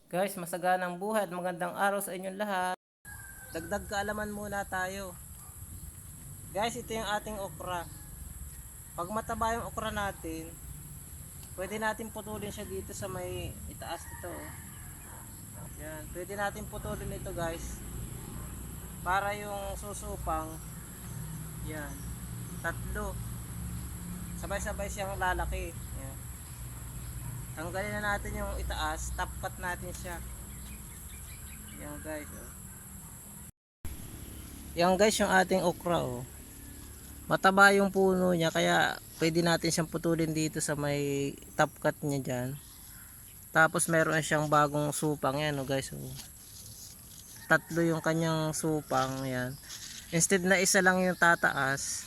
Guys, masaganang buhay at magandang araw sa inyong lahat. Dagdag kaalaman muna tayo. Guys, ito yung ating okra. Pag mataba yung okra natin, pwede natin putulin siya dito sa may itaas nito. Yan, pwede natin putulin ito guys. Para yung susupang, yan, tatlo. Sabay-sabay siyang lalaki. Yan. Tanggalin na natin yung itaas, top cut natin siya. Yan guys. Oh. Yan guys yung ating okra oh. Mataba yung puno niya kaya pwede natin siyang putulin dito sa may top cut niya dyan. Tapos meron siyang bagong supang yan oh guys oh. Tatlo yung kanyang supang yan. Instead na isa lang yung tataas,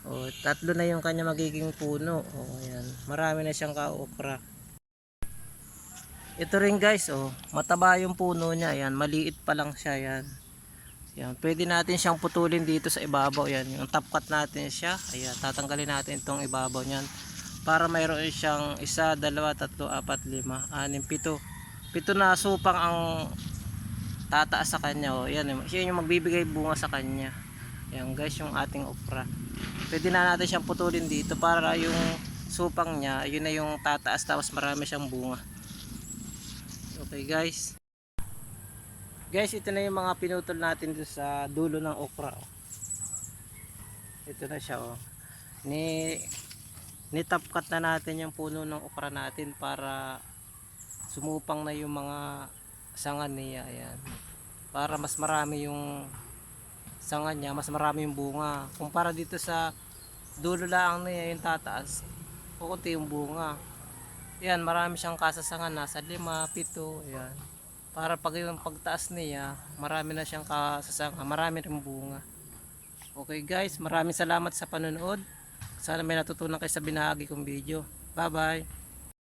oh, tatlo na yung kanya magiging puno. Oh, yan. Marami na siyang ka-okra. Ito rin guys oh, mataba yung puno niya yan, maliit pa lang siya yan. Yan, pwede natin siyang putulin dito sa ibabaw yan. Yung top cut natin siya. Ayan, tatanggalin natin itong ibabaw niyan para mayroon siyang 1, 2, 3, 4, 5, 6, 7. 7 na supang ang tataas sa kanya oh. Yan, yun yung magbibigay bunga sa kanya. Yan guys, yung ating okra. Pwede na natin siyang putulin dito para yung supang niya, yun na yung tataas tapos marami siyang bunga. Okay guys. Guys, ito na yung mga pinutol natin doon sa dulo ng okra. Ito na siya oh. Ni-top cut na natin yung puno ng okra natin para sumupang na yung mga sanga niya. Ayan. Para mas marami yung sanga niya, mas marami yung bunga. Kumpara dito sa dulo lang niya yung tataas, kukunti yung bunga. Ayan, marami siyang kasasangan, nasa 5, 7. Ayan. Para pag yung pagtaas niya, marami na siyang kasasanga, marami rin bunga. Okay guys, maraming salamat sa panonood. Sana may natutunan kayo sa binahagi kong video. Bye bye.